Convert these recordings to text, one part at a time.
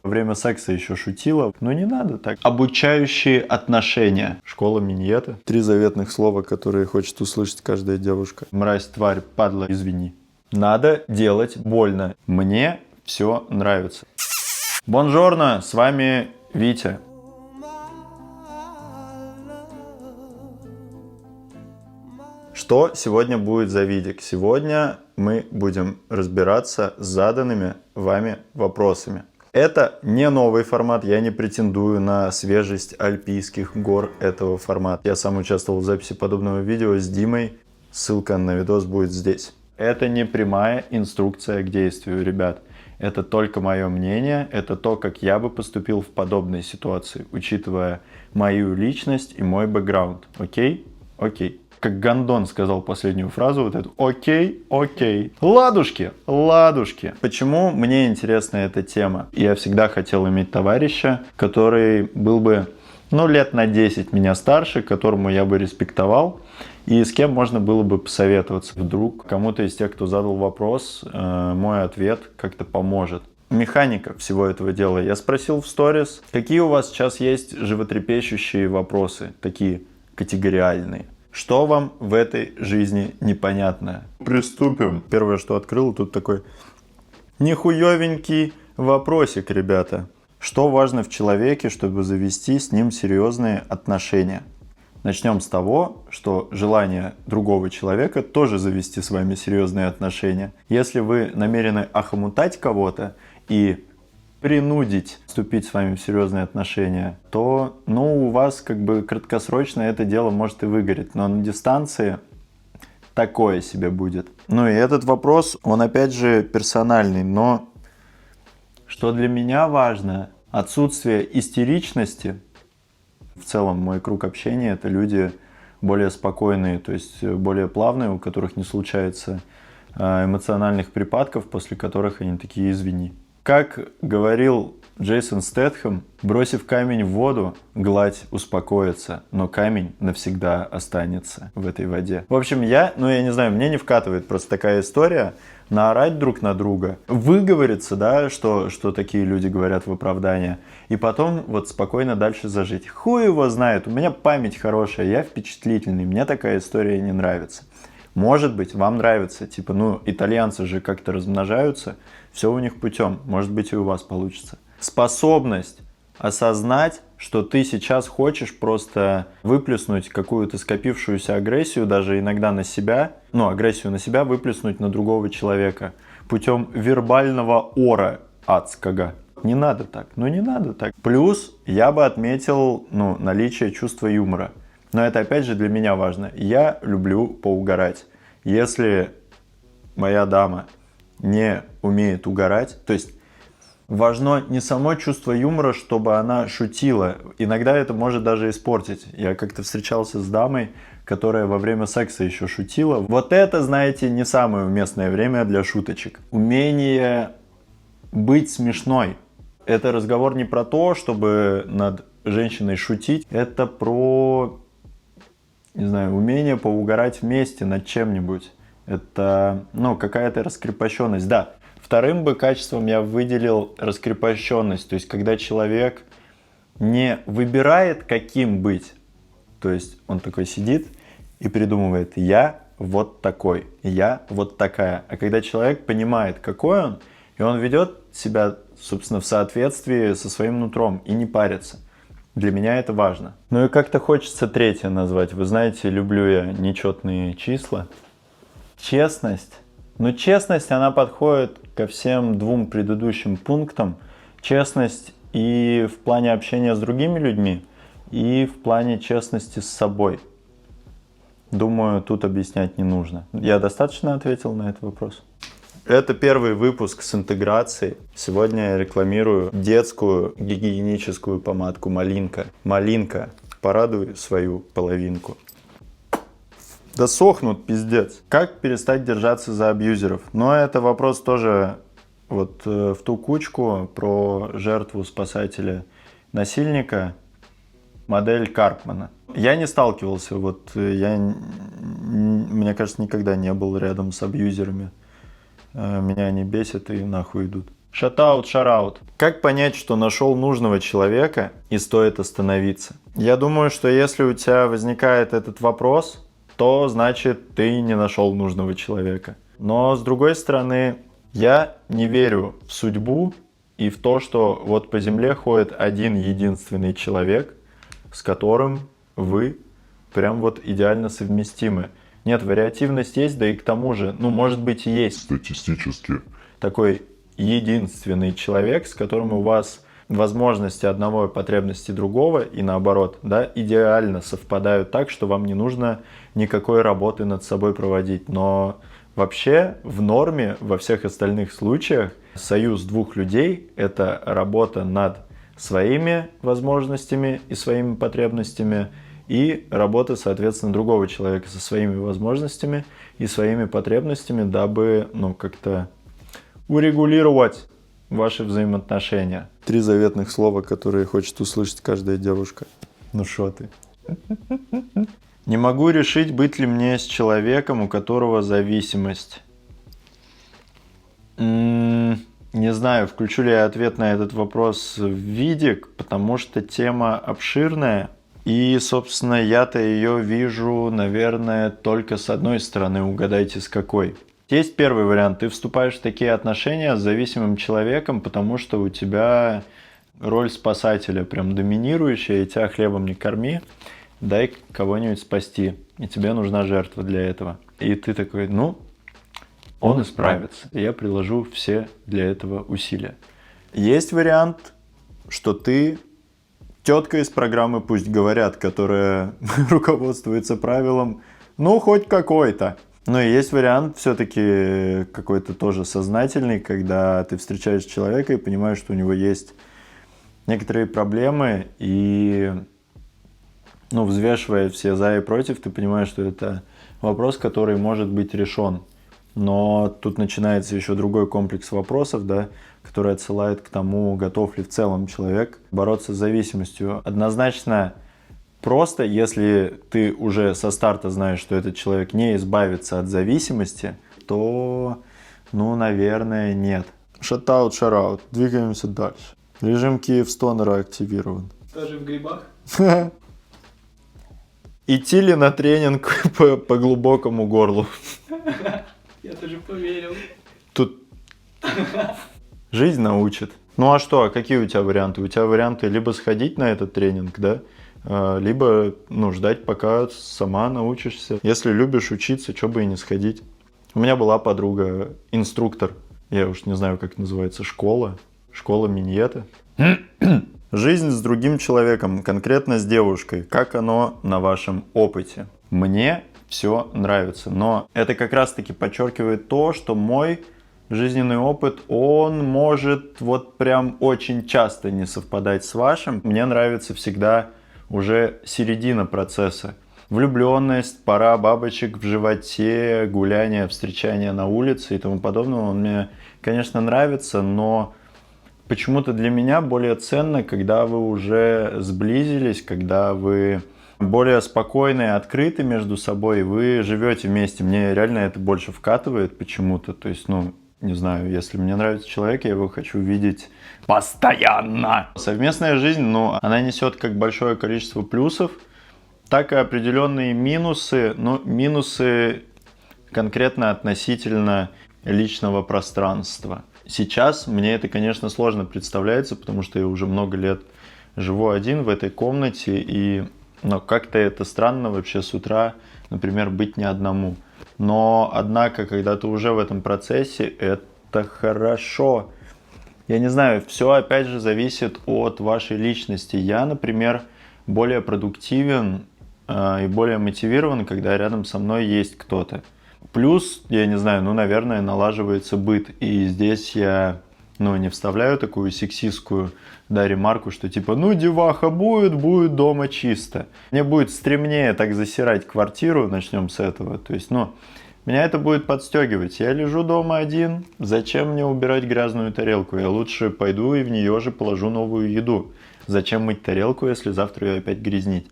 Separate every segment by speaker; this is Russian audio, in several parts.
Speaker 1: Во время секса еще шутила. Но не надо так. Обучающие отношения. Школа миньета. 3 заветных слова, которые хочет услышать каждая девушка. Мразь, тварь, падла, извини. Надо делать больно. Мне все нравится. Бонжорно, с вами Витя. Что сегодня будет за видик? Сегодня мы будем разбираться с заданными вами вопросами. Это не новый формат, я не претендую на свежесть альпийских гор этого формата. Я сам участвовал в записи подобного видео с Димой, ссылка на видос будет здесь. Это не прямая инструкция к действию, ребят. Это только мое мнение, это то, как я бы поступил в подобной ситуации, учитывая мою личность и мой бэкграунд. Окей? Окей. Как Гондон сказал последнюю фразу, вот эту «Окей, окей». Ладушки, ладушки. Почему мне интересна эта тема? Я всегда хотел иметь товарища, который был бы, лет на 10 меня старше, которому я бы респектовал, и с кем можно было бы посоветоваться. Вдруг кому-то из тех, кто задал вопрос, мой ответ как-то поможет. Механика всего этого дела. Я спросил в сторис, какие у вас сейчас есть животрепещущие вопросы, такие категориальные. Что вам в этой жизни непонятно? Приступим. Первое, что открыл, тут такой нихуевенький вопросик, ребята. Что важно в человеке, чтобы завести с ним серьезные отношения? Начнем с того, что желание другого человека тоже завести с вами серьезные отношения. Если вы намерены охомутать кого-то и принудить вступить с вами в серьезные отношения, то, у вас как бы краткосрочно это дело может и выгореть, но на дистанции такое себе будет. И этот вопрос, он опять же персональный, но что для меня важно, отсутствие истеричности. В целом мой круг общения это люди более спокойные, то есть более плавные, у которых не случается эмоциональных припадков, после которых они такие «извини». Как говорил Джейсон Стэтхэм, бросив камень в воду, гладь успокоится, но камень навсегда останется в этой воде. В общем, я не знаю, мне не вкатывает просто такая история, наорать друг на друга, выговориться, да, что такие люди говорят в оправдание, и потом вот спокойно дальше зажить. Хуй его знает, у меня память хорошая, я впечатлительный, мне такая история не нравится. Может быть, вам нравится, итальянцы же как-то размножаются, все у них путем, может быть и у вас получится. Способность осознать, что ты сейчас хочешь просто выплеснуть какую-то скопившуюся агрессию, даже иногда на себя, агрессию на себя выплеснуть на другого человека путем вербального ора адского. Не надо так, не надо так. Плюс я бы отметил, наличие чувства юмора. Но это опять же для меня важно. Я люблю поугарать. Если моя дама не умеет угорать, то есть важно не само чувство юмора, чтобы она шутила. Иногда это может даже испортить. Я как-то встречался с дамой, которая во время секса еще шутила. Вот это, знаете, не самое уместное время для шуточек. Умение быть смешной. Это разговор не про то, чтобы над женщиной шутить. Это про, умение поугарать вместе над чем-нибудь. Это, какая-то раскрепощенность. Да, вторым бы качеством я выделил раскрепощенность. То есть, когда человек не выбирает, каким быть. То есть, он такой сидит и придумывает, я вот такой, я вот такая. А когда человек понимает, какой он, и он ведет себя, собственно, в соответствии со своим нутром и не парится. Для меня это важно. И как-то хочется третье назвать. Вы знаете, люблю я нечетные числа. Честность. Честность, она подходит ко всем 2 предыдущим пунктам. Честность и в плане общения с другими людьми, и в плане честности с собой. Думаю, тут объяснять не нужно. Я достаточно ответил на этот вопрос? Это первый выпуск с интеграцией. Сегодня я рекламирую детскую гигиеническую помадку Малинка. Малинка, порадуй свою половинку. Да сохнут, пиздец. Как перестать держаться за абьюзеров? Это вопрос тоже в ту кучку про жертву спасателя насильника, модель Карпмана. Я не сталкивался, мне кажется, никогда не был рядом с абьюзерами. Меня они бесят и нахуй идут. Шатаут, шараут. Как понять, что нашел нужного человека и стоит остановиться? Я думаю, что если у тебя возникает этот вопрос, то значит ты не нашел нужного человека. Но с другой стороны, я не верю в судьбу и в то, что вот по земле ходит один единственный человек, с которым вы прям вот идеально совместимы. Нет, вариативность есть, да и к тому же, может быть и есть
Speaker 2: Статистически.
Speaker 1: такой единственный человек, с которым у вас возможности одного и потребности другого, и наоборот, да, идеально совпадают так, что вам не нужно никакой работы над собой проводить. Но вообще в норме, во всех остальных случаях, союз двух людей – это работа над своими возможностями и своими потребностями, и работа, соответственно, другого человека со своими возможностями и своими потребностями, дабы, как-то урегулировать ваши взаимоотношения. 3 заветных слова, которые хочет услышать каждая девушка. Ну шо ты? Не могу решить, быть ли мне с человеком, у которого зависимость. Не знаю, включу ли я ответ на этот вопрос в видик, потому что тема обширная. И, собственно, я-то ее вижу, наверное, только с одной стороны. Угадайте, с какой. Есть первый вариант. Ты вступаешь в такие отношения с зависимым человеком, потому что у тебя роль спасателя прям доминирующая, и тебя хлебом не корми, дай кого-нибудь спасти. И тебе нужна жертва для этого. И ты такой, он исправится. И я приложу все для этого усилия. Есть вариант, что ты тетка из программы «Пусть говорят», которая руководствуется правилом хоть какой-то. Но и есть вариант все-таки какой-то тоже сознательный, когда ты встречаешь человека и понимаешь, что у него есть некоторые проблемы, и взвешивая все за и против, ты понимаешь, что это вопрос, который может быть решен. Но тут начинается еще другой комплекс вопросов, да, который отсылает к тому, готов ли в целом человек бороться с зависимостью. Однозначно просто, если ты уже со старта знаешь, что этот человек не избавится от зависимости, то, наверное, нет. Шатаут, шараут. Двигаемся дальше. Режим Киевстонера активирован.
Speaker 3: Тоже в грибах?
Speaker 1: Идти ли на тренинг по глубокому горлу?
Speaker 3: Я тоже поверил.
Speaker 1: Тут жизнь научит. А что, какие у тебя варианты? У тебя варианты либо сходить на этот тренинг, да, либо ждать, пока сама научишься. Если любишь учиться, что бы и не сходить. У меня была подруга, инструктор, я уж не знаю, как называется, школа Миньета. Жизнь с другим человеком, конкретно с девушкой, как оно на вашем опыте? Мне все нравится, но это как раз-таки подчеркивает то, что мой жизненный опыт, он может вот прям очень часто не совпадать с вашим. Мне нравится всегда уже середина процесса. Влюбленность, пора бабочек в животе, гуляние, встречание на улице и тому подобное. Он мне, конечно, нравится, но почему-то для меня более ценно, когда вы уже сблизились, когда вы более спокойны и открыты между собой, и вы живете вместе. Мне реально это больше вкатывает почему-то. То есть, не знаю, если мне нравится человек, я его хочу видеть постоянно. Совместная жизнь, она несет как большое количество плюсов, так и определенные минусы. Но минусы конкретно относительно личного пространства. Сейчас мне это, конечно, сложно представляется, потому что я уже много лет живу один в этой комнате, но как-то это странно вообще с утра, например, быть не одному. Но, однако, когда ты уже в этом процессе, это хорошо. Я не знаю, все опять же зависит от вашей личности. Я, например, более продуктивен и более мотивирован, когда рядом со мной есть кто-то. Плюс, я не знаю, наверное, налаживается быт. И здесь я, не вставляю такую сексистскую, ремарку, что типа, деваха будет дома чисто. Мне будет стремнее так засирать квартиру, начнем с этого. То есть, меня это будет подстегивать. Я лежу дома один, зачем мне убирать грязную тарелку? Я лучше пойду и в нее же положу новую еду. Зачем мыть тарелку, если завтра ее опять грязнить?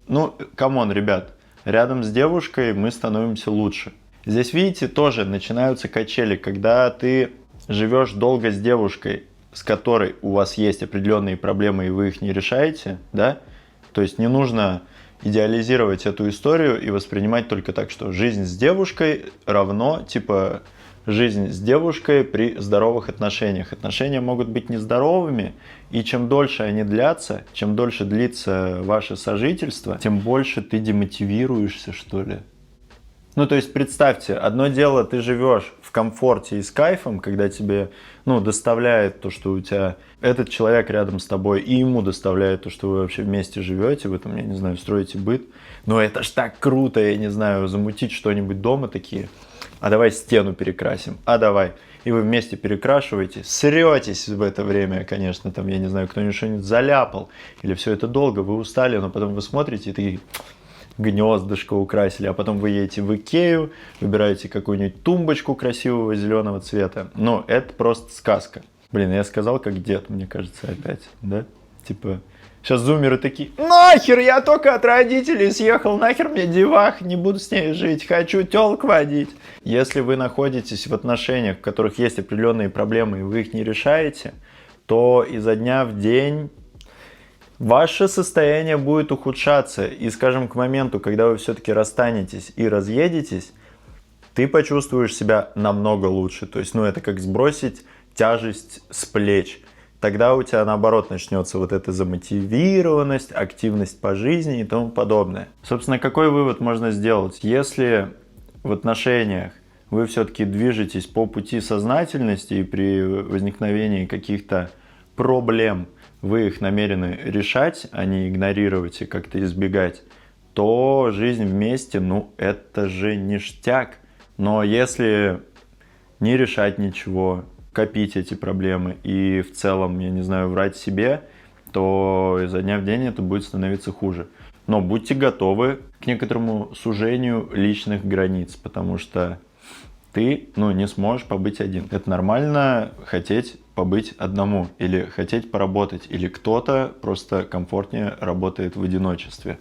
Speaker 1: Камон, ребят, рядом с девушкой мы становимся лучше. Здесь, видите, тоже начинаются качели, когда ты живешь долго с девушкой, с которой у вас есть определенные проблемы, и вы их не решаете, да, то есть не нужно идеализировать эту историю и воспринимать только так, что жизнь с девушкой равно, типа, жизнь с девушкой при здоровых отношениях. Отношения могут быть нездоровыми, и чем дольше они длятся, чем дольше длится ваше сожительство, тем больше ты демотивируешься, что ли. Ну, то есть, представьте, одно дело, ты живешь в комфорте и с кайфом, когда тебе, ну, доставляет то, что у тебя этот человек рядом с тобой, и ему доставляет то, что вы вообще вместе живете, вы там, я не знаю, строите быт. Но это ж так круто, я не знаю, замутить что-нибудь дома такие. А давай стену перекрасим, а давай. И вы вместе перекрашиваете, сретесь в это время, конечно, там, я не знаю, кто-нибудь что-нибудь заляпал, или все это долго, вы устали, но потом вы смотрите и такие... гнездышко украсили, а потом вы едете в Икею, выбираете какую-нибудь тумбочку красивого зеленого цвета. Ну, это просто сказка. Блин, я сказал как дед, мне кажется, опять, да? Типа, сейчас зумеры такие, нахер, я только от родителей съехал, нахер мне девах, не буду с ней жить, хочу тёлок водить. Если вы находитесь в отношениях, в которых есть определенные проблемы, и вы их не решаете, то изо дня в день ваше состояние будет ухудшаться, и, скажем, к моменту, когда вы все-таки расстанетесь и разъедетесь, ты почувствуешь себя намного лучше. То есть, ну, это как сбросить тяжесть с плеч. Тогда у тебя, наоборот, начнется вот эта замотивированность, активность по жизни и тому подобное. Собственно, какой вывод можно сделать? Если в отношениях вы все-таки движетесь по пути сознательности и при возникновении каких-то проблем вы их намерены решать, а не игнорировать и как-то избегать, то жизнь вместе, ну, это же ништяк. Но если не решать ничего, копить эти проблемы и в целом, я не знаю, врать себе, то изо дня в день это будет становиться хуже. Но будьте готовы к некоторому сужению личных границ, потому что ты, ну, не сможешь побыть один. Это нормально хотеть побыть одному, или хотеть поработать, или кто-то просто комфортнее работает в одиночестве.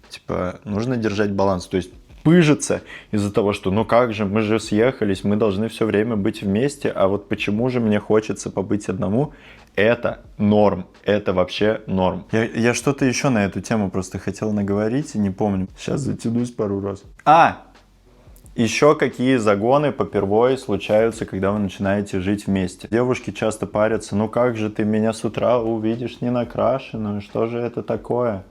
Speaker 1: Типа, нужно держать баланс, то есть пыжиться из-за того, что ну как же, мы же съехались, мы должны все время быть вместе, а вот почему же мне хочется побыть одному, это норм, это вообще норм. Я что-то еще на эту тему просто хотел наговорить и не помню. Сейчас затянусь пару раз. Еще какие загоны попервой случаются, когда вы начинаете жить вместе. Девушки часто парятся, ну как же ты меня с утра увидишь не накрашенную, что же это такое?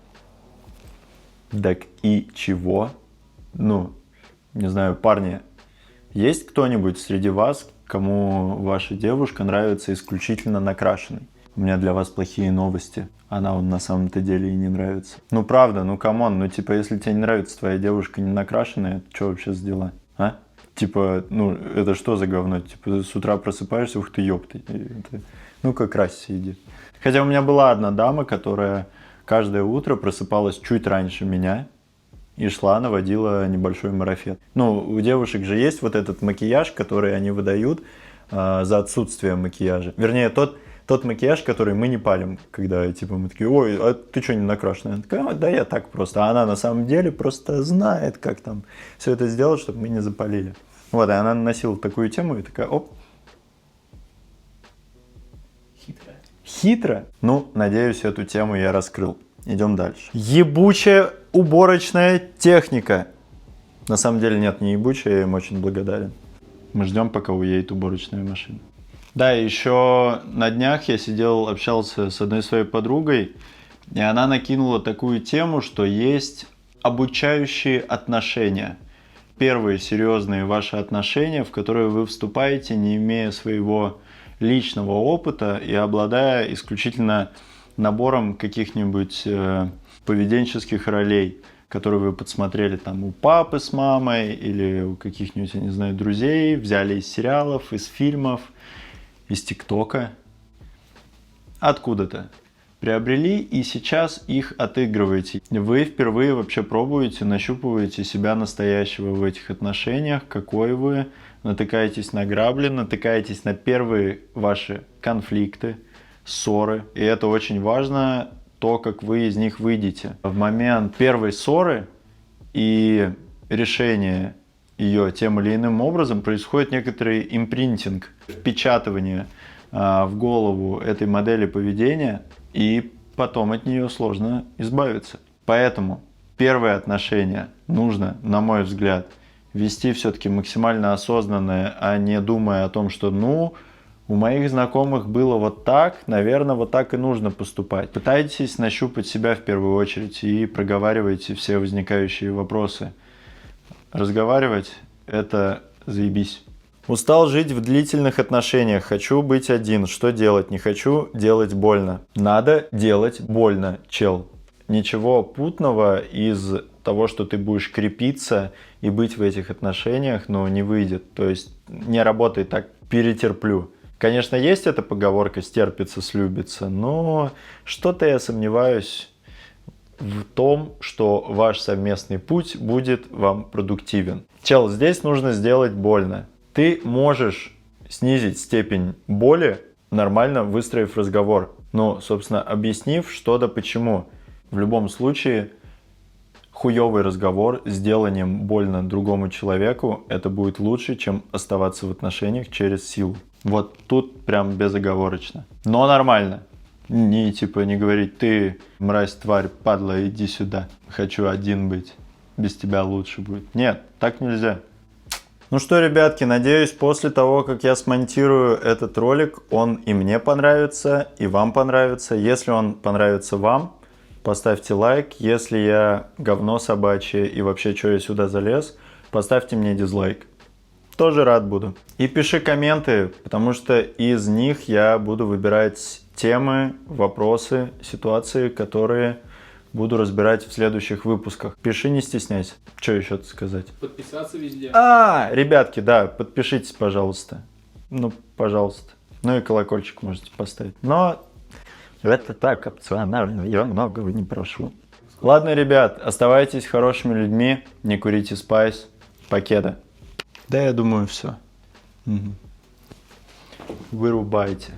Speaker 1: Так и чего? Ну, не знаю, парни, есть кто-нибудь среди вас, кому ваша девушка нравится исключительно накрашенной? У меня для вас плохие новости. Она вам на самом-то деле и не нравится. Ну правда, ну камон, ну типа если тебе не нравится твоя девушка не накрашенная, это что вообще за дела? А? Типа, ну это что за говно? Типа с утра просыпаешься, ух ты, ёпты. Ну-ка красься, иди. Хотя у меня была одна дама, которая каждое утро просыпалась чуть раньше меня и шла, наводила небольшой марафет. Ну, у девушек же есть вот этот макияж, который они выдают за отсутствие макияжа. Вернее, тот макияж, который мы не палим, когда типа мы такие, ой, а ты что не накрашенная? Она такая, да я так просто. А она на самом деле просто знает, как там все это сделать, чтобы мы не запалили. Вот, и она наносила такую тему и такая, оп. Хитро? Ну, надеюсь, эту тему я раскрыл. Идем дальше. Ебучая уборочная техника. На самом деле нет, не ебучая, я им очень благодарен. Мы ждем, пока уедет уборочная машина. Да, еще на днях я сидел, общался с одной своей подругой, и она накинула такую тему, что есть обучающие отношения. Первые серьезные ваши отношения, в которые вы вступаете, не имея своего личного опыта и обладая исключительно набором каких-нибудь поведенческих ролей, которые вы подсмотрели там у папы с мамой или у каких-нибудь, я не знаю, друзей, взяли из сериалов, из фильмов, из ТикТока, откуда-то приобрели и сейчас их отыгрываете. Вы впервые вообще пробуете, нащупываете себя настоящего в этих отношениях, какой вы, натыкаетесь на грабли, натыкаетесь на первые ваши конфликты, ссоры. И это очень важно, то, как вы из них выйдете. В момент первой ссоры и решения ее тем или иным образом происходит некоторый импринтинг, впечатывание в голову этой модели поведения, и потом от нее сложно избавиться. Поэтому первые отношения нужно, на мой взгляд, вести все-таки максимально осознанно, а не думая о том, что у моих знакомых было вот так, наверное, вот так и нужно поступать. Пытайтесь нащупать себя в первую очередь и проговаривайте все возникающие вопросы. Разговаривать – это заебись. Устал жить в длительных отношениях, хочу быть один, что делать? Не хочу делать больно. Надо делать больно, чел. Ничего путного из того, что ты будешь крепиться и быть в этих отношениях, не выйдет. То есть не работает так, перетерплю. Конечно, есть эта поговорка «стерпится, слюбится», но что-то я сомневаюсь в том, что ваш совместный путь будет вам продуктивен. Чел, здесь нужно сделать больно. Ты можешь снизить степень боли, нормально выстроив разговор. Собственно, объяснив, что да почему. В любом случае, хуёвый разговор с деланием больно другому человеку, это будет лучше, чем оставаться в отношениях через силу. Вот тут прям безоговорочно. Но нормально. Не говорить: ты, мразь, тварь, падла, иди сюда. Хочу один быть. Без тебя лучше будет. Нет, так нельзя. Ну что, ребятки, надеюсь, после того, как я смонтирую этот ролик, он и мне понравится, и вам понравится. Если он понравится вам, поставьте лайк. Если я говно собачье и вообще, что я сюда залез, поставьте мне дизлайк. Тоже рад буду. И пиши комменты, потому что из них я буду выбирать темы, вопросы, ситуации, которые буду разбирать в следующих выпусках. Пиши, не стесняйся. Что еще сказать?
Speaker 3: Подписаться везде.
Speaker 1: Ребятки, да, подпишитесь, пожалуйста. Пожалуйста. И колокольчик можете поставить. Но это так опционально, я многого не прошу. Ладно, ребят, оставайтесь хорошими людьми, не курите спайс. Покеда. Да, я думаю, все. Вырубайте.